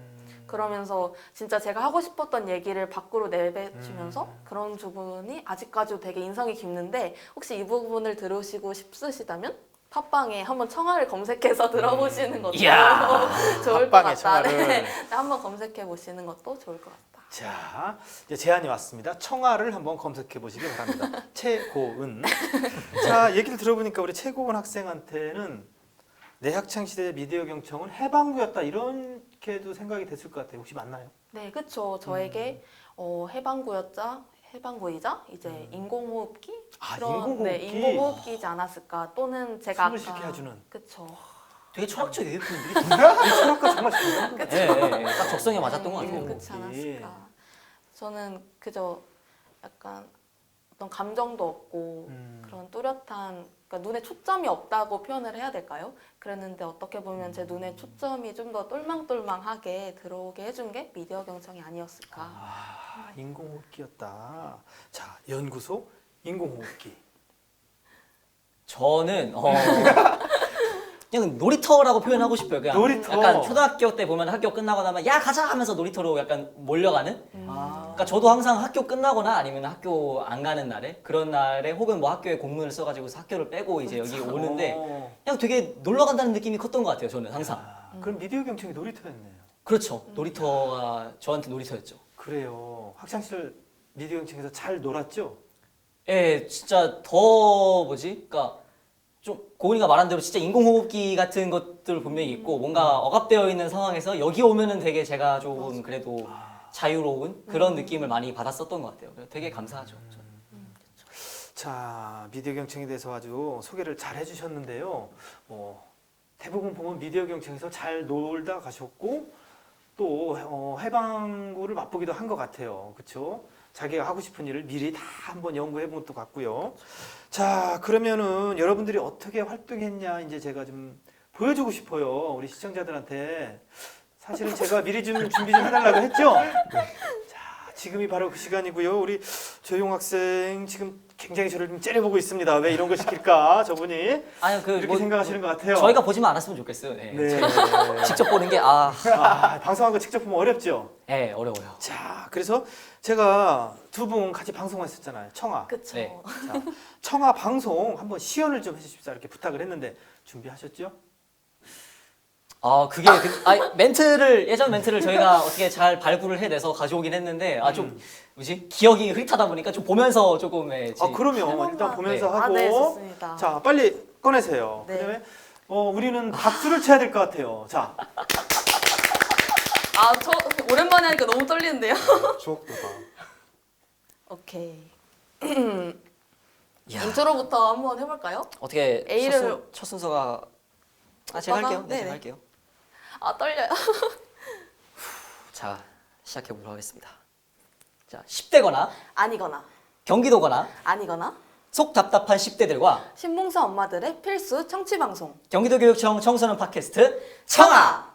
그러면서 진짜 제가 하고 싶었던 얘기를 밖으로 내뱉으면서 그런 부분이 아직까지도 되게 인상이 깊는데 혹시 이 부분을 들으시고 싶으시다면 팟빵에 한번 청아를 검색해서 들어보시는 것도 이야. 좋을 것 팟빵에 같다. 청아를. 네. 한번 검색해 보시는 것도 좋을 것 같다. 자, 이제 제안이 왔습니다. 청아를 한번 검색해 보시기 바랍니다. 최고은. 자, 얘기를 들어보니까 우리 최고은 학생한테는 내 학창 시대 미디어 경청은 해방구였다 이렇게도 생각이 됐을 것 같아요. 혹시 맞나요? 네, 그렇죠. 저에게 해방구이자 이제 인공호흡기 아, 그런 인공호흡기? 네, 인공호흡기이지 않았을까 또는 제가 숨을 쉬게 해주는. 그렇죠. 되게 철학적이에요, 분들이. 이 철학과 정말 잘 맞는 것 같아요. 예, 예, 예. 딱 적성에 맞았던 것 같아요. 그렇지 인공호흡기. 않았을까. 저는 그저 약간 어떤 감정도 없고 그런 뚜렷한 그러니까 눈에 초점이 없다고 표현을 해야 될까요? 그랬는데 어떻게 보면 제 눈에 초점이 좀 더 똘망똘망하게 들어오게 해준 게 미디어 경청이 아니었을까. 아, 인공호흡기였다. 자, 연구소 인공호흡기. 저는 그냥 놀이터라고 표현하고 싶어요. 그냥 놀이터. 약간 초등학교 때 보면 학교 끝나고 나면 야 가자 하면서 놀이터로 약간 몰려가는. 그러니까 저도 항상 학교 끝나거나 아니면 학교 안 가는 날에 그런 날에 혹은 뭐 학교에 공문을 써가지고 학교를 빼고 이제 여기 오는데 그냥 되게 놀러 간다는 느낌이 컸던 것 같아요. 저는 항상. 그럼 미디어 경청이 놀이터였네요. 그렇죠. 놀이터가 저한테 놀이터였죠. 그래요. 학창 시절 미디어 경청에서 잘 놀았죠? 예, 진짜 더 뭐지? 그러니까 좀 고은이가 말한 대로 진짜 인공호흡기 같은 것들 분명히 있고 뭔가 억압되어 있는 상황에서 여기 오면은 되게 제가 조금 그래도 자유로운 그런 느낌을 많이 받았었던 것 같아요. 그래서 되게 감사하죠. 저는. 자, 미디어 경청에 대해서 아주 소개를 잘 해주셨는데요. 대부분 보면 미디어 경청에서 잘 놀다 가셨고 또 해방구를 맛보기도 한 것 같아요. 그렇죠? 자기가 하고 싶은 일을 미리 다 한번 연구해 본 것도 같고요. 자, 그러면은 여러분들이 어떻게 활동했냐 이제 제가 좀 보여주고 싶어요. 우리 시청자들한테. 사실은 제가 미리 좀 준비 좀 해달라고 했죠? 자, 지금이 바로 그 시간이고요. 우리 조용 학생 지금 굉장히 저를 좀 째려보고 있습니다. 왜 이런 걸 시킬까? 저분이 아니 그 이렇게 생각하시는 것 같아요. 저희가 보지만 않았으면 좋겠어요. 네. 네. 직접 보는 게 방송한 거 직접 보면 어렵죠? 네, 어려워요. 자, 그래서 제가 두 분 같이 방송했었잖아요. 청아. 그렇죠. 네. 자, 청아 방송 한번 시연을 좀 해주십사 이렇게 부탁을 했는데 준비하셨죠? 그게 멘트를 예전 멘트를 저희가 어떻게 잘 발굴을 해내서 가져오긴 했는데 좀 뭐지 기억이 흐릿하다 보니까 좀 보면서 조금 그러면 일단 보면서 네. 하고 네, 좋습니다. 자, 빨리 꺼내세요. 네. 그다음에 우리는 박수를 쳐야 될 것 같아요. 자, 저 오랜만에 하니까 너무 떨리는데요. 추억도다. 오케이. 인트로부터 한번 해볼까요? 어떻게 A를- 첫 순서가 제가 오빠가? 할게요. 네, 네네. 제가 할게요. 떨려요. 자, 시작해 보도록 하겠습니다. 자, 10대거나 아니거나 경기도거나 아니거나 속 답답한 10대들과 신봉사 엄마들의 필수 청취 방송. 경기도교육청 청소년 팟캐스트 청아!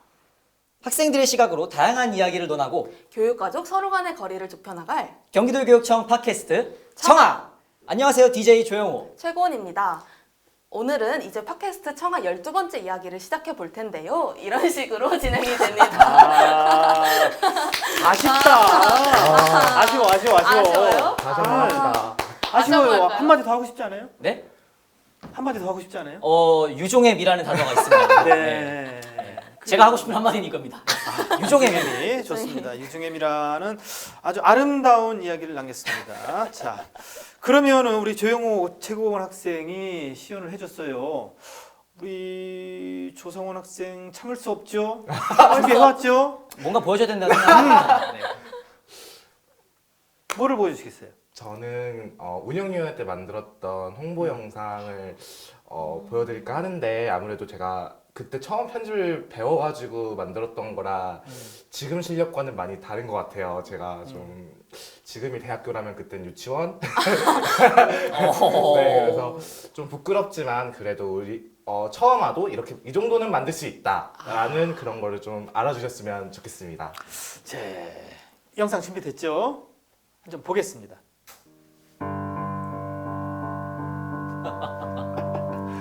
학생들의 시각으로 다양한 이야기를 논하고 교육가족 서로 간의 거리를 좁혀나갈 경기도교육청 팟캐스트 청아! 안녕하세요, DJ 조영호. 최고원입니다. 오늘은 이제 팟캐스트 청아 12번째 이야기를 시작해 볼 텐데요. 이런 식으로 진행이 됩니다. 아쉽다. 아쉬워. 아쉬워요? 아쉬워요. 할까요? 한마디 더 하고 싶지 않아요? 네? 한마디 더 하고 싶지 않아요? 유종의 미라는 단어가 있습니다. 네. 제가 하고 싶은 한마디는 이겁니다. 유종애미 좋습니다. 유종애미라는 아주 아름다운 이야기를 남겼습니다. 자, 그러면은 우리 조영호 최고원 학생이 시연을 해줬어요. 우리 조성원 학생 참을 수 없죠? 준비해왔죠? 뭔가 보여줘야 된다는 생각입니다. 네. 뭐를 보여주시겠어요? 저는 운영위원회 때 만들었던 홍보 영상을 보여드릴까 하는데 아무래도 제가 그때 처음 편집을 배워가지고 만들었던 거라 지금 실력과는 많이 다른 것 같아요. 제가 좀 지금이 대학교라면 그땐 유치원? 네, 그래서 좀 부끄럽지만 그래도 우리 처음 와도 이렇게 이 정도는 만들 수 있다라는 그런 거를 좀 알아주셨으면 좋겠습니다. 자, 영상 준비됐죠? 좀 보겠습니다.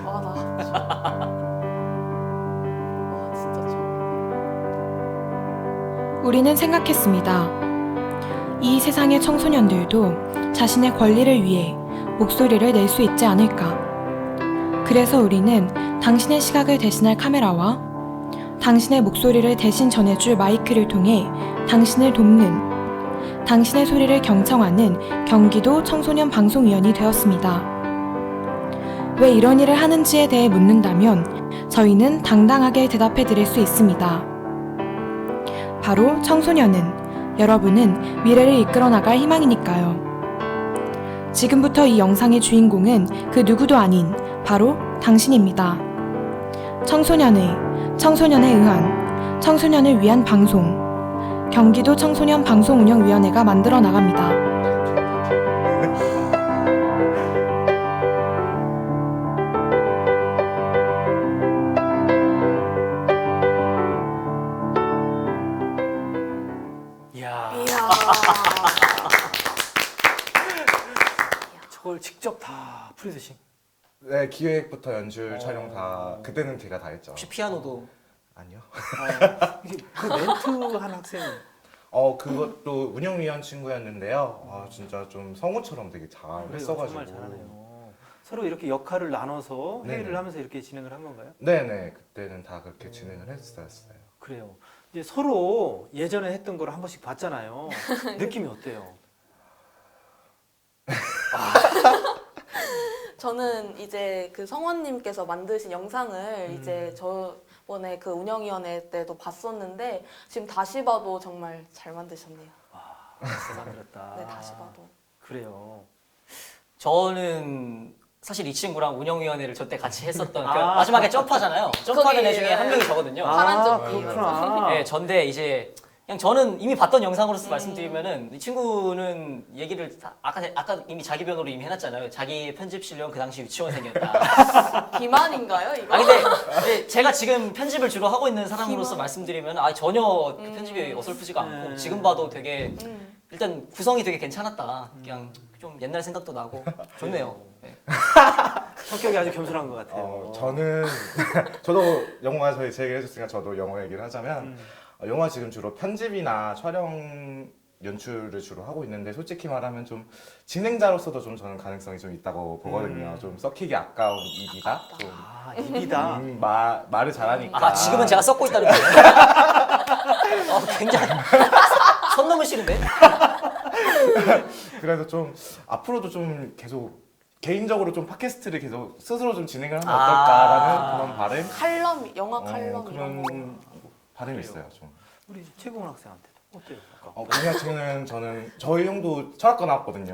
와, 나. 와, 진짜 좋아. 우리는 생각했습니다. 이 세상의 청소년들도 자신의 권리를 위해 목소리를 낼 수 있지 않을까. 그래서 우리는 당신의 시각을 대신할 카메라와 당신의 목소리를 대신 전해줄 마이크를 통해 당신을 돕는, 당신의 소리를 경청하는 경기도 청소년 방송위원이 되었습니다. 왜 이런 일을 하는지에 대해 묻는다면 저희는 당당하게 대답해 드릴 수 있습니다. 바로 청소년은 여러분은 미래를 이끌어 나갈 희망이니까요. 지금부터 이 영상의 주인공은 그 누구도 아닌 바로 당신입니다. 청소년에 의한, 청소년을 위한 방송, 경기도 청소년 방송운영위원회가 만들어 나갑니다. 이야, 이야. 저걸 직접 다 프로듀싱. 네, 기획부터 연출, 촬영 다 그때는 제가 다 했죠. 혹시 피아노도 아니요. 이게 그 멘트한 학생이 그것도 운영위원 친구였는데요. 진짜 좀 성우처럼 되게 잘 했어가지고. 정말 잘하네요. 서로 이렇게 역할을 나눠서 회의를 네네. 하면서 이렇게 진행을 한 건가요? 네네, 그때는 다 그렇게 진행을 했었어요. 그래요. 이제 서로 예전에 했던 걸 한 번씩 봤잖아요. 느낌이 어때요? 저는 이제 그 성원님께서 만드신 영상을 이제 저번에 그 운영위원회 때도 봤었는데 지금 다시 봐도 정말 잘 만드셨네요. 잘 만들었다. 네, 다시 봐도. 그래요. 저는 사실 이 친구랑 운영위원회를 저 때 같이 했었던 그 아. 마지막에 점프하잖아요. 점프하는 애 거기, 중에 한 명이 저거든요. 파란 점. 그렇구나. 네, 전데 이제 그냥 저는 이미 봤던 영상으로서 말씀드리면은 이 친구는 얘기를 아까 이미 자기 변호를 이미 해놨잖아요. 자기 편집 실력은 그 당시 유치원생이었다. 기만인가요, 이거? 아 근데 이제 제가 지금 편집을 주로 하고 있는 사람으로서 기만. 말씀드리면 전혀 그 편집이 어설프지가 않고 지금 봐도 되게 일단 구성이 되게 괜찮았다. 그냥 좀 옛날 생각도 나고 좋네요. 네. 성격이 아주 겸손한 것 같아요. 저는 저도 영화 제 얘기를 해줬으니까 저도 영화 얘기를 하자면 영화 지금 주로 편집이나 촬영 연출을 주로 하고 있는데 솔직히 말하면 좀 진행자로서도 좀 저는 가능성이 좀 있다고 보거든요. 좀 썩히기 아까운 입이다. 좀 입이다. 말을 잘하니까. 지금은 제가 썩고 있다는 거예요. 굉장히 선 넘으시는데? 그래서 좀 앞으로도 좀 계속 개인적으로 좀 팟캐스트를 계속 스스로 좀 진행을 하면 어떨까라는 그런 바람. 칼럼, 영화 칼럼 그런 이런 거. 바람이 있어요. 좀. 우리 최고원 학생한테도 어때요? 아까? 공약치는 저는 저희 형도 철학과 나왔거든요.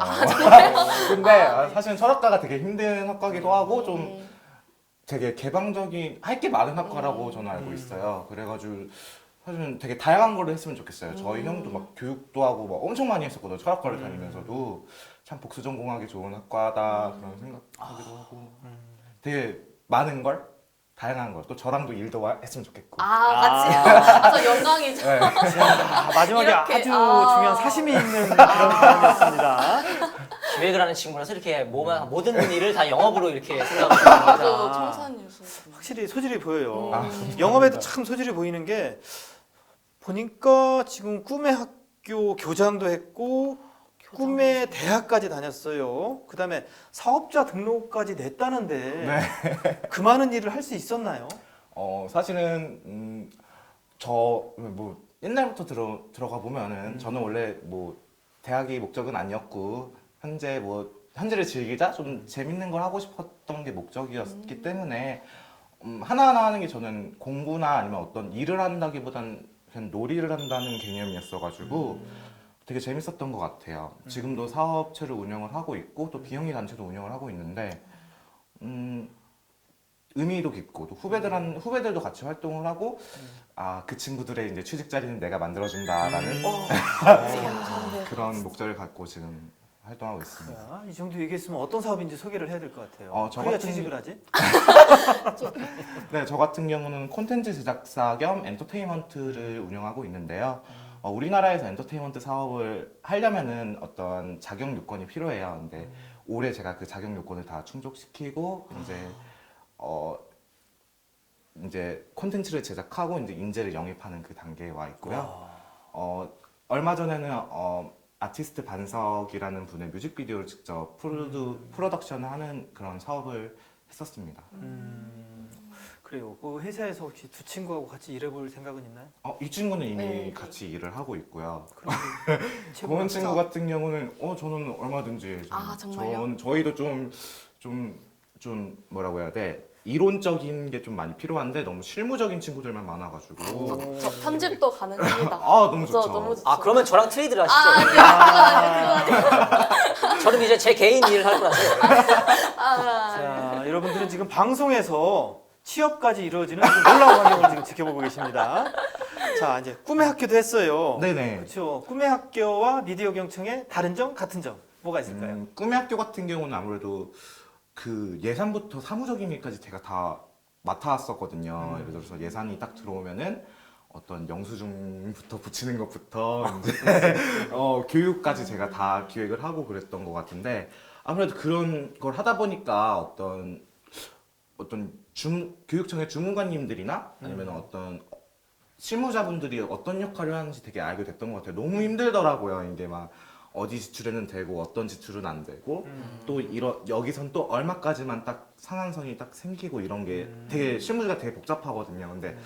근데 사실은 철학과가 되게 힘든 학과기도 하고 좀 되게 개방적인 할 게 많은 학과라고 저는 알고 있어요. 그래가지고 사실은 되게 다양한 걸 했으면 좋겠어요. 저희 형도 막 교육도 하고 막 엄청 많이 했었거든요. 철학과를 다니면서도 참 복수전공하기 좋은 학과다 그런 생각하기도 하고 되게 많은 걸 다양한 걸 또 저랑도 일도 했으면 좋겠고. 같이. 저 영광이죠. 네. 마지막에 이렇게, 아주 중요한 사심이 있는 그런 사람이었습니다. 기획을 하는 친구라서 이렇게 모든 일을 다 영업으로 이렇게 생각하고 있는 저 거죠. 청산유수. 확실히 소질이 보여요. 음. 영업에도 참 소질이 보이는 게 보니까 지금 꿈의 학교 교장도 했고 꿈의 대학까지 다녔어요. 그다음에 사업자 등록까지 냈다는데 그 많은 일을 할 수 있었나요? 사실은 저 뭐 옛날부터 들어가 보면은 저는 원래 뭐 대학이 목적은 아니었고 현재를 즐기자 좀 재밌는 걸 하고 싶었던 게 목적이었기 때문에 하나하나 하는 게 저는 공부나 아니면 어떤 일을 한다기보단 그냥 놀이를 한다는 개념이었어가지고 되게 재밌었던 것 같아요. 지금도 사업체를 운영을 하고 있고 또 비영리 단체도 운영을 하고 있는데 의미도 깊고 또 후배들도 같이 활동을 하고 그 친구들의 이제 취직 자리는 내가 만들어준다라는 그런 목적을 갖고 지금 활동하고 있습니다. 자, 이 정도 얘기했으면 어떤 사업인지 소개를 해야 될 것 같아요. 저 그래야 같은 취직을 하지? 네, 저 같은 경우는 콘텐츠 제작사 겸 엔터테인먼트를 운영하고 있는데요. 우리나라에서 엔터테인먼트 사업을 하려면은 어떤 자격 요건이 필요해요. 근데 올해 제가 그 자격 요건을 다 충족시키고 이제 콘텐츠를 제작하고 이제 인재를 영입하는 그 단계에 와 있고요. 얼마 전에는 아티스트 반석이라는 분의 뮤직비디오를 직접 프로덕션을 하는 그런 사업을 했었습니다. 그래요. 그 회사에서 혹시 두 친구하고 같이 일해볼 생각은 있나요? 이 친구는 이미 네. 같이 일을 하고 있고요. 최고가 고은 친구 같은 경우는 저는 얼마든지 정말요? 저희도 좀 뭐라고 해야 돼? 이론적인 게 좀 많이 필요한데 너무 실무적인 친구들만 많아가지고 저 편집도 가능합니다. 너무 좋죠. 너무 좋죠. 아 그러면 저랑 트레이드를 하시죠. 아니요, 그거 아니에요. 저는 이제 제 개인 일을 할 거라서. 자, 여러분들은 지금 방송에서 취업까지 이루어지는 아주 놀라운 환경을 지금 지켜보고 계십니다. 자, 이제 꿈의 학교도 했어요. 네네. 그렇죠. 꿈의 학교와 미디어 경청의 다른 점, 같은 점 뭐가 있을까요? 꿈의 학교 같은 경우는 아무래도 그 예산부터 사무적인 일까지 제가 다 맡아왔었거든요. 예를 들어서 예산이 딱 들어오면은 어떤 영수증부터 붙이는 것부터 이제 교육까지 제가 다 기획을 하고 그랬던 것 같은데 아무래도 그런 걸 하다 보니까 어떤 교육청의 주무관님들이나 아니면 어떤 실무자분들이 어떤 역할을 하는지 되게 알게 됐던 것 같아요. 너무 힘들더라고요. 이게 막 어디 지출에는 되고 어떤 지출은 안 되고 또 여기선 또 얼마까지만 딱 상한선이 딱 생기고 이런 게 되게 실무가 되게 복잡하거든요. 근데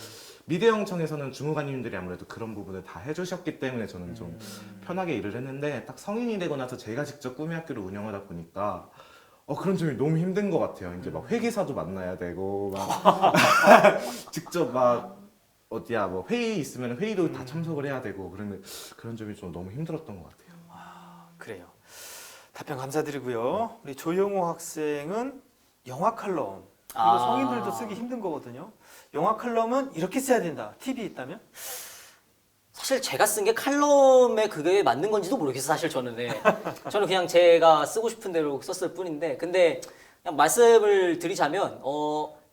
미대영청에서는 주무관님들이 아무래도 그런 부분을 다 해주셨기 때문에 저는 좀 편하게 일을 했는데 딱 성인이 되고 나서 제가 직접 꿈의 학교를 운영하다 보니까 그런 점이 너무 힘든 것 같아요. 이제 막 회계사도 만나야 되고 막 직접 막 뭐 회의 있으면 회의도 다 참석을 해야 되고 그런 점이 좀 너무 힘들었던 것 같아요. 그래요. 답변 감사드리고요. 우리 조영호 학생은 영화 칼럼. 이거 성인들도 쓰기 힘든 거거든요. 영화 칼럼은 이렇게 써야 된다. 팁이 있다면? 사실 제가 쓴 게 칼럼에 그게 맞는 건지도 모르겠어요. 사실 저는 저는 그냥 제가 쓰고 싶은 대로 썼을 뿐인데 근데 그냥 말씀을 드리자면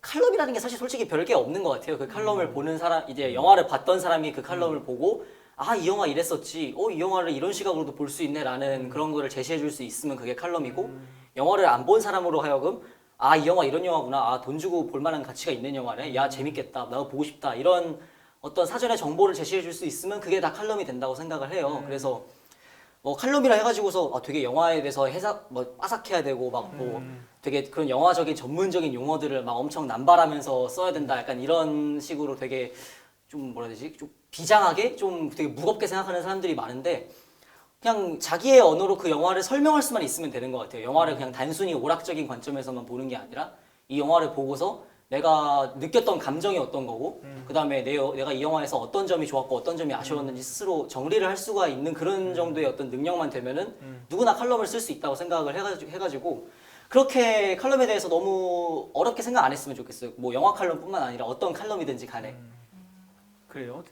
칼럼이라는 게 사실 솔직히 별게 없는 것 같아요. 그 칼럼을 보는 사람 이제 영화를 봤던 사람이 그 칼럼을 보고 이 영화 이랬었지. 이 영화를 이런 시각으로도 볼 수 있네라는 그런 거를 제시해 줄 수 있으면 그게 칼럼이고 영화를 안 본 사람으로 하여금 이 영화 이런 영화구나. 돈 주고 볼 만한 가치가 있는 영화네. 야, 재밌겠다. 나도 보고 싶다. 이런 어떤 사전의 정보를 제시해 줄 수 있으면 그게 다 칼럼이 된다고 생각을 해요. 그래서 칼럼이라 해가지고서 되게 영화에 대해서 빠삭해야 되고 되게 그런 영화적인 전문적인 용어들을 막 엄청 남발하면서 써야 된다. 약간 이런 식으로 되게 좀 뭐라 해야 되지? 좀 비장하게 좀 되게 무겁게 생각하는 사람들이 많은데 그냥 자기의 언어로 그 영화를 설명할 수만 있으면 되는 것 같아요. 영화를 그냥 단순히 오락적인 관점에서만 보는 게 아니라 이 영화를 보고서 내가 느꼈던 감정이 어떤 거고 그 다음에 내가 이 영화에서 어떤 점이 좋았고 어떤 점이 아쉬웠는지 스스로 정리를 할 수가 있는 그런 정도의 어떤 능력만 되면은 누구나 칼럼을 쓸 수 있다고 생각을 해가지고 그렇게 칼럼에 대해서 너무 어렵게 생각 안 했으면 좋겠어요. 뭐 영화 칼럼뿐만 아니라 어떤 칼럼이든지 간에. 그래요.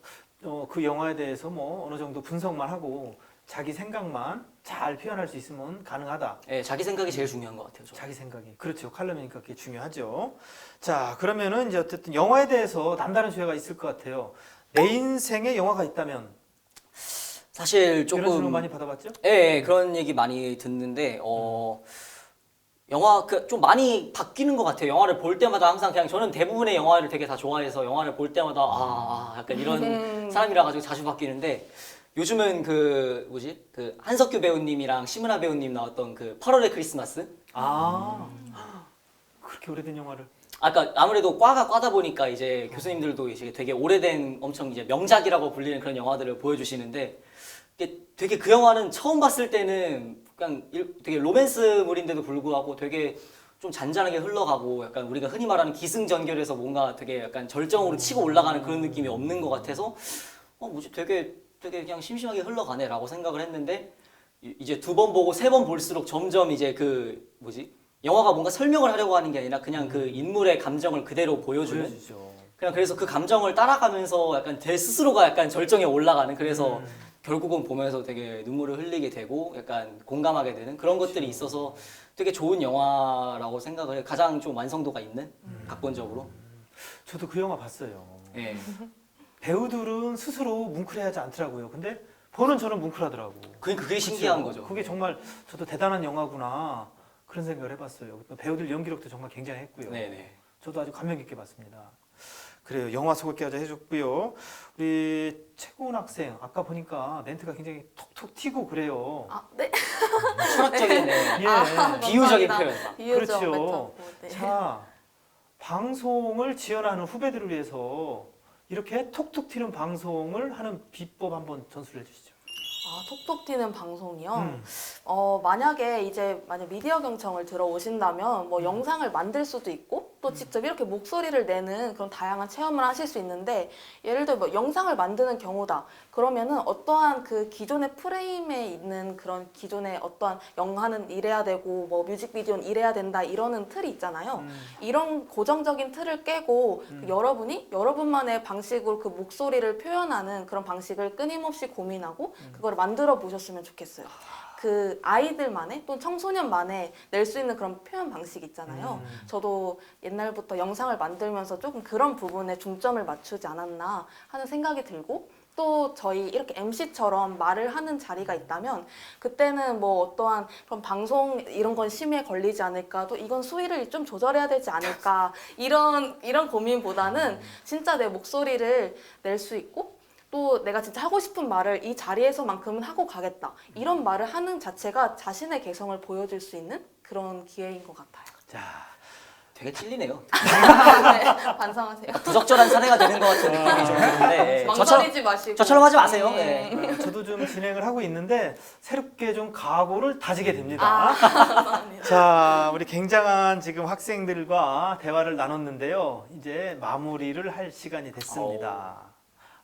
그 영화에 대해서 어느 정도 분석만 하고 자기 생각만 잘 표현할 수 있으면 가능하다. 네, 자기 생각이 제일 중요한 것 같아요. 저는. 자기 생각이. 그렇죠. 칼럼이니까 그게 중요하죠. 자, 그러면은 이제 어쨌든 영화에 대해서 남다른 주제가 있을 것 같아요. 내 인생에 영화가 있다면 사실 이런 질문 조금 많이 받아봤죠? 예, 그런 얘기 많이 듣는데 영화 좀 많이 바뀌는 것 같아요. 영화를 볼 때마다 항상 그냥 저는 대부분의 영화를 되게 다 좋아해서 영화를 볼 때마다 약간 이런 사람이라 가지고 자주 바뀌는데 요즘은 그 한석규 배우님이랑 심은하 배우님 나왔던 그 8월의 크리스마스 그렇게 오래된 영화를. 아까 아무래도 과가 과다 보니까 이제 교수님들도 이제 되게 오래된 엄청 이제 명작이라고 불리는 그런 영화들을 보여주시는데 이게 되게 그 영화는 처음 봤을 때는 그냥 되게 로맨스물인데도 불구하고 되게 좀 잔잔하게 흘러가고 약간 우리가 흔히 말하는 기승전결에서 뭔가 되게 약간 절정으로 치고 올라가는 그런 느낌이 없는 것 같아서 뭐지 되게 그냥 심심하게 흘러가네라고 생각을 했는데 이제 두 번 보고 세 번 볼수록 점점 이제 그 뭐지 영화가 뭔가 설명을 하려고 하는 게 아니라 그냥 그 인물의 감정을 그대로 보여주는 보여주죠. 그냥 그래서 그 감정을 따라가면서 약간 제 스스로가 약간 절정에 올라가는 그래서 결국은 보면서 되게 눈물을 흘리게 되고 약간 공감하게 되는 그런 것들이 있어서 되게 좋은 영화라고 생각을 해요. 가장 좀 완성도가 있는 각본적으로. 저도 그 영화 봤어요. 예. 배우들은 스스로 뭉클해하지 않더라고요. 근데 보는 저는 뭉클하더라고. 그게 신기한 그렇죠? 거죠. 그게 정말 저도 대단한 영화구나 그런 생각을 해봤어요. 배우들 연기력도 정말 굉장했고요. 네네. 저도 아주 감명 깊게 봤습니다. 그래요. 영화 소개까지 해줬고요. 우리 최고은 학생 아까 보니까 멘트가 굉장히 톡톡 튀고 그래요. 아, 네. 철학적인 예. 비유적인 감사합니다. 표현. 비유적 그렇죠. 메타포. 네. 자, 방송을 지원하는 후배들을 위해서 이렇게 톡톡 튀는 방송을 하는 비법 한번 전수를 해주시죠. 아, 톡톡 튀는 방송이요? 음. 만약에 만약 미디어 경청을 들어오신다면 뭐 영상을 만들 수도 있고 또 직접 이렇게 목소리를 내는 그런 다양한 체험을 하실 수 있는데 예를 들어 뭐 영상을 만드는 경우다. 그러면은 어떠한 그 기존의 프레임에 있는 그런 기존의 어떠한 영화는 이래야 되고 뭐 뮤직비디오는 이래야 된다 이러는 틀이 있잖아요. 이런 고정적인 틀을 깨고 그 여러분이 여러분만의 방식으로 그 목소리를 표현하는 그런 방식을 끊임없이 고민하고 그걸 만들어 보셨으면 좋겠어요. 그 아이들만의 또는 청소년만의 낼 수 있는 그런 표현 방식 있잖아요. 저도 옛날부터 영상을 만들면서 조금 그런 부분에 중점을 맞추지 않았나 하는 생각이 들고 또 저희 이렇게 MC처럼 말을 하는 자리가 있다면 그때는 뭐 어떠한 그런 방송 이런 건 심의에 걸리지 않을까 또 이건 수위를 좀 조절해야 되지 않을까 이런 고민보다는 진짜 내 목소리를 낼 수 있고 또 내가 진짜 하고 싶은 말을 이 자리에서만큼은 하고 가겠다. 이런 말을 하는 자체가 자신의 개성을 보여줄 수 있는 그런 기회인 것 같아요. 자, 되게 찔리네요. 네, 반성하세요. 부적절한 사내가 되는 것 같은 느낌이 좀 드는데 망설이지 마시고. 저처럼 하지 마세요. 네. 네. 저도 좀 진행을 하고 있는데 새롭게 좀 각오를 다지게 됩니다. 아, 감사합니다. 자, 우리 굉장한 지금 학생들과 대화를 나눴는데요. 이제 마무리를 할 시간이 됐습니다.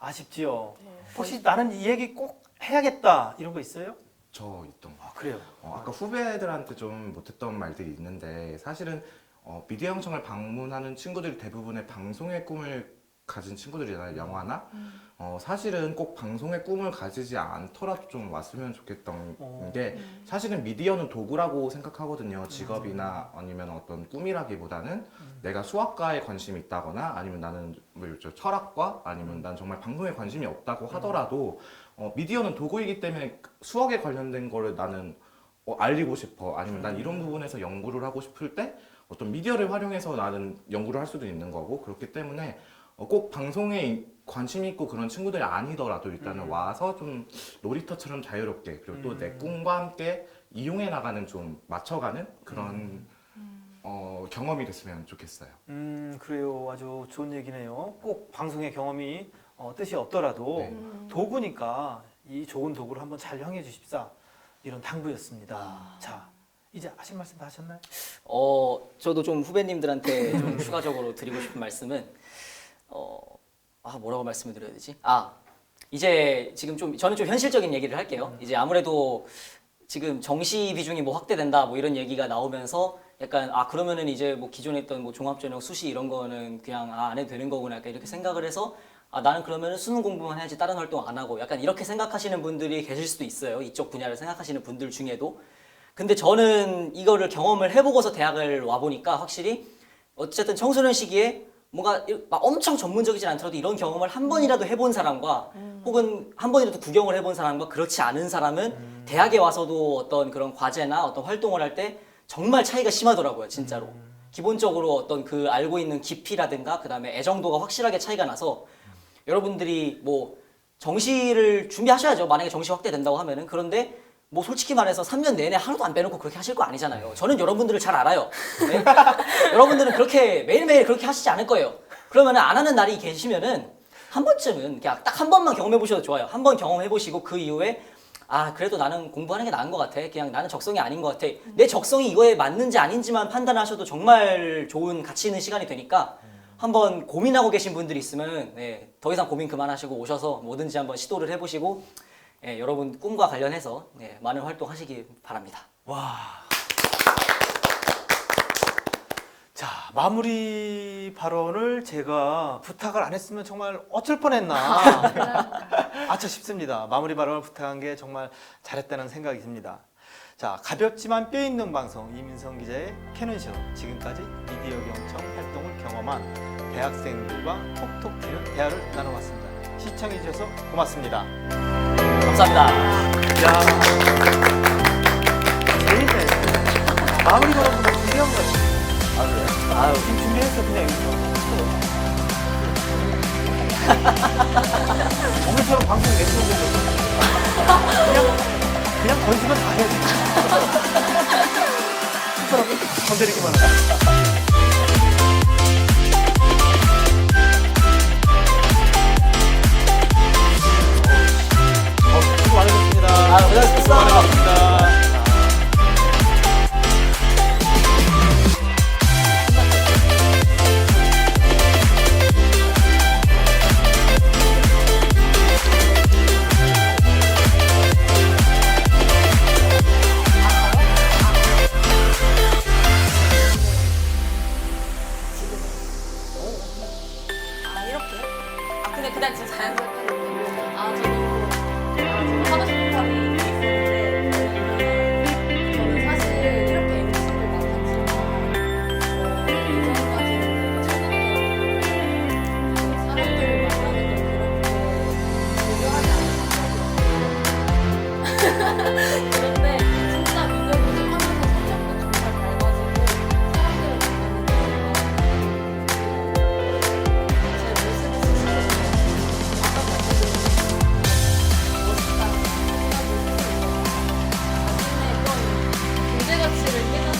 아쉽지요? 네. 혹시 나는 이 얘기 꼭 해야겠다 이런 거 있어요? 저 있던 거. 그래요. 아까 후배들한테 좀 못했던 말들이 있는데 사실은 미디어 영청을 방문하는 친구들이 대부분의 방송의 꿈을 가진 친구들이잖아요. 영화나 사실은 꼭 방송의 꿈을 가지지 않더라도 좀 왔으면 좋겠던 게 사실은 미디어는 도구라고 생각하거든요. 직업이나 아니면 어떤 꿈이라기보다는 내가 수학과에 관심이 있다거나 아니면 나는 뭐 철학과 아니면 난 정말 방송에 관심이 없다고 하더라도 미디어는 도구이기 때문에 수학에 관련된 거를 나는 알리고 싶어 아니면 난 이런 부분에서 연구를 하고 싶을 때 어떤 미디어를 활용해서 나는 연구를 할 수도 있는 거고 그렇기 때문에 꼭 방송에 관심 있고 그런 친구들이 아니더라도 일단은 와서 좀 놀이터처럼 자유롭게 그리고 또 내 꿈과 함께 이용해 나가는 좀 맞춰가는 그런 경험이 됐으면 좋겠어요. 그래요. 아주 좋은 얘기네요. 꼭 방송의 경험이 뜻이 없더라도 네. 도구니까 이 좋은 도구를 한번 잘 활용해 주십사 이런 당부였습니다. 자, 이제 하실 말씀 다 하셨나요? 저도 좀 후배님들한테 좀 추가적으로 드리고 싶은 말씀은 뭐라고 말씀을 드려야 되지? 이제 지금 저는 좀 현실적인 얘기를 할게요. 이제 아무래도 지금 정시 비중이 뭐 확대된다 뭐 이런 얘기가 나오면서 약간 그러면은 이제 뭐 기존에 있던 뭐 종합전형 수시 이런 거는 그냥 안 해도 되는 거구나 약간 이렇게 생각을 해서 나는 그러면은 수능 공부만 해야지 다른 활동 안 하고 약간 이렇게 생각하시는 분들이 계실 수도 있어요. 이쪽 분야를 생각하시는 분들 중에도. 근데 저는 이거를 경험을 해보고서 대학을 와보니까 확실히 어쨌든 청소년 시기에 뭔가 막 엄청 전문적이진 않더라도 이런 경험을 한 번이라도 해본 사람과 혹은 한 번이라도 구경을 해본 사람과 그렇지 않은 사람은 대학에 와서도 어떤 그런 과제나 어떤 활동을 할 때 정말 차이가 심하더라고요, 진짜로. 기본적으로 어떤 그 알고 있는 깊이라든가 그다음에 애정도가 확실하게 차이가 나서 여러분들이 뭐 정시를 준비하셔야죠. 만약에 정시 확대된다고 하면은. 그런데 뭐 솔직히 말해서 3년 내내 하루도 안 빼놓고 그렇게 하실 거 아니잖아요. 저는 여러분들을 잘 알아요. 네? 여러분들은 그렇게 매일매일 그렇게 하시지 않을 거예요. 그러면 안 하는 날이 계시면은 한 번쯤은 그냥 딱 한 번만 경험해 보셔도 좋아요. 한 번 경험해 보시고 그 이후에 아 그래도 나는 공부하는 게 나은 것 같아. 그냥 나는 적성이 아닌 것 같아. 내 적성이 이거에 맞는지 아닌지만 판단하셔도 정말 좋은 가치 있는 시간이 되니까 한번 고민하고 계신 분들이 있으면 네, 더 이상 고민 그만하시고 오셔서 뭐든지 한번 시도를 해보시고 예, 여러분 꿈과 관련해서 네, 많은 활동하시기 바랍니다. 와. 자, 마무리 발언을 제가 부탁을 안 했으면 정말 어쩔 뻔했나. 아차 싶습니다. 마무리 발언을 부탁한 게 정말 잘했다는 생각이 듭니다. 자, 가볍지만 뼈 있는 방송 이민성 기자의 캐논쇼. 지금까지 미디어 경청 활동을 경험한 대학생들과 톡톡 튀는 대화를 나눠봤습니다. 시청해주셔서 고맙습니다. 감사합니다. 야, 재밌네. 마무리 발언도 너무 준비한 것 같아. 아유, 지금 준비했어, 그냥 여기서. 오늘처럼 방송 내주는 그냥 건지면 다 해야 돼. 건드리기만 하자. 수고 많으셨습니다. 아, 고생하셨습니다. 수고 많으셨습니다. 아 이렇게? 아 근데 그냥 진짜 자연스럽게 아 저는 하고 싶은 말이 있었는데 저는 사실 이렇게 MC를 맡았지만 이전까지는 되게 사람들을 만나는 걸 그렇게 고려하지 않았어요. 그런데 진짜 미디어 교육하면서 성격도 정말 밝아지고 사람들을 만나는 가치를 깨닫는